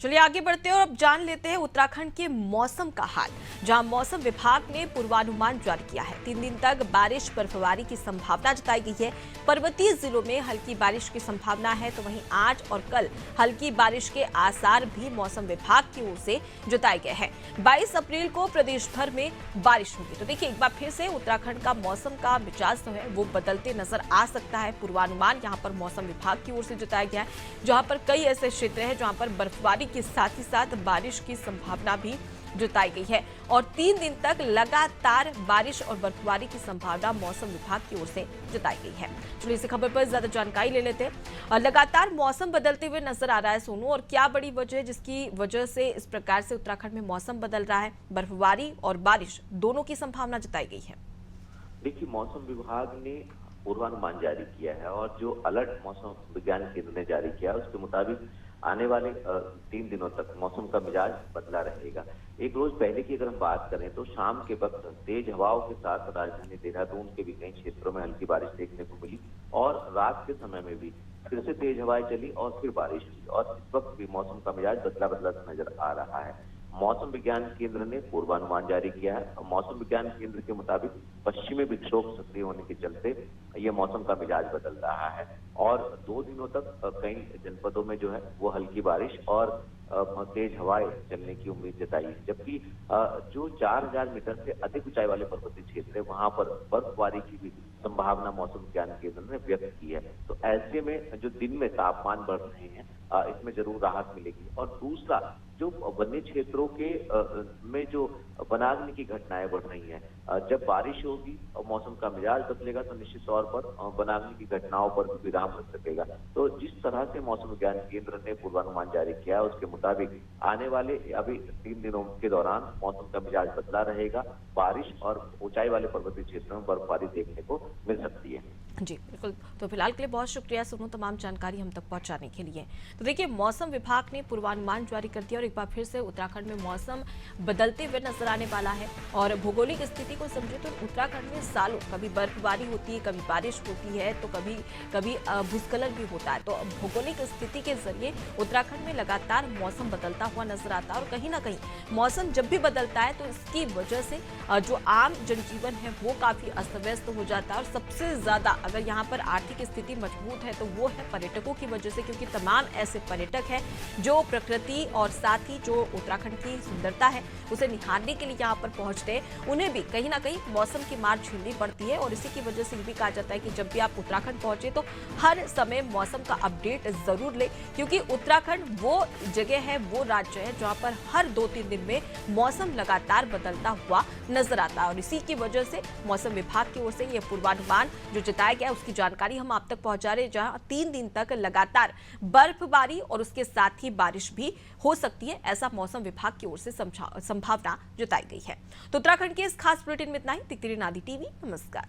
चलिए आगे बढ़ते हैं और अब जान लेते हैं उत्तराखंड के मौसम का हाल, जहां मौसम विभाग ने पूर्वानुमान जारी किया है। 3 दिन तक बारिश बर्फबारी की संभावना जताई गई है। पर्वतीय जिलों में हल्की बारिश की संभावना है, तो वहीं आज और कल हल्की बारिश के आसार भी मौसम विभाग की ओर से जताए गए हैं। 22 अप्रैल को प्रदेश भर में बारिश होगी। तो देखिए एक बार फिर से उत्तराखंड का मौसम का मिजाज जो है वो बदलते नजर आ सकता है। पूर्वानुमान यहाँ पर मौसम विभाग की ओर से जताया गया है, जहां पर कई ऐसे क्षेत्र हैं जहां पर बर्फबारी के साथ ही साथ बारिश की संभावना भी जताई गई है और 3 दिन तक लगातार बारिश और बर्फबारी की संभावना मौसम विभाग की ओर से जताई गई है। चलिए इस खबर पर ज्यादा जानकारी ले लेते हैं। और लगातार मौसम बदलते हुए नजर आ रहा है सोनू, और क्या बड़ी वजह है जिसकी वजह से इस प्रकार से उत्तराखंड में मौसम बदल रहा है, बर्फबारी और बारिश दोनों की संभावना जताई गई है? देखिए, मौसम विभाग ने पूर्वानुमान जारी किया है और जो अलर्ट मौसम विज्ञान केंद्र ने जारी किया है उसके मुताबिक आने वाले 3 दिनों तक मौसम का मिजाज बदला रहेगा। एक रोज पहले की अगर हम बात करें तो शाम के वक्त तेज हवाओं के साथ राजधानी देहरादून के भी कई क्षेत्रों में हल्की बारिश देखने को मिली और रात के समय में भी फिर से तेज हवाएं चली और फिर बारिश हुई और इस वक्त भी मौसम का मिजाज बदला बदला नजर आ रहा है। मौसम विज्ञान केंद्र ने पूर्वानुमान जारी किया है। मौसम विज्ञान केंद्र के मुताबिक पश्चिमी विक्षोभ सक्रिय होने के चलते ये मौसम का मिजाज बदल रहा है और 2 दिनों तक कई जनपदों में जो है वो हल्की बारिश और तेज हवाएं चलने की उम्मीद जताई है, जबकि जो 4000 मीटर से अधिक ऊंचाई वाले पर्वतीय क्षेत्र है वहां पर बर्फबारी की भी संभावना मौसम विज्ञान केंद्र ने व्यक्त की है। तो ऐसे में जो दिन में तापमान बढ़ रहे हैं इसमें जरूर राहत मिलेगी। और दूसरा, जो वन्य क्षेत्रों के में जो वनाग्नि की घटनाएं बढ़ रही हैं, जब बारिश होगी और मौसम का मिजाज बदलेगा तो निश्चित तौर पर वनाग्नि की घटनाओं पर भी विराम लग सकेगा। तो जिस तरह से मौसम विज्ञान केंद्र ने पूर्वानुमान जारी किया है उसके मुताबिक आने वाले अभी 3 दिनों के दौरान मौसम का मिजाज बदला रहेगा। बारिश और ऊंचाई वाले पर्वतीय क्षेत्रों में बर्फबारी देखने को मिल सकती है। जी बिल्कुल। तो फिलहाल के लिए बहुत शुक्रिया सोनू, तमाम जानकारी हम तक पहुंचाने के लिए। तो देखिए मौसम विभाग ने पूर्वानुमान जारी कर दिया और एक बार फिर से उत्तराखंड में मौसम बदलते हुए नजर आने वाला है। और भौगोलिक स्थिति को समझे तो उत्तराखंड में सालों कभी बर्फबारी होती है, कभी बारिश होती है, तो कभी कभी भूस्खलन भी होता है। तो भौगोलिक स्थिति के जरिए उत्तराखंड में लगातार मौसम बदलता हुआ नजर आता है और कहीं ना कहीं मौसम जब भी बदलता है तो इसकी वजह से जो आम जनजीवन है वो काफी अस्त व्यस्त हो जाता है। और सबसे ज्यादा अगर यहाँ पर आर्थिक स्थिति मजबूत है तो वो है पर्यटकों की वजह से, क्योंकि तमाम ऐसे पर्यटक हैं जो प्रकृति और साथ ही जो उत्तराखंड की सुंदरता है उसे निहारने के लिए यहाँ पर पहुंचते हैं। उन्हें भी कहीं ना कहीं मौसम की मार झेलनी पड़ती है और इसी की वजह से ये भी कहा जाता है कि जब भी आप उत्तराखंड पहुंचे तो हर समय मौसम का अपडेट जरूर ले, क्योंकि उत्तराखंड वो जगह है, वो राज्य है जहाँ पर हर 2-3 दिन में मौसम लगातार बदलता हुआ नजर आता है। और इसी की वजह से मौसम विभाग की ओर से यह पूर्वानुमान जो जताया गया उसकी जानकारी हम आप तक पहुंचा रहे हैं, जहां 3 दिन तक लगातार बर्फबारी और उसके साथ ही बारिश भी हो सकती है, ऐसा मौसम विभाग की ओर से संभावना जताई गई है। तो उत्तराखंड के इस खास बुलेटिन में इतना ही। दिखती रही नादी टीवी। नमस्कार।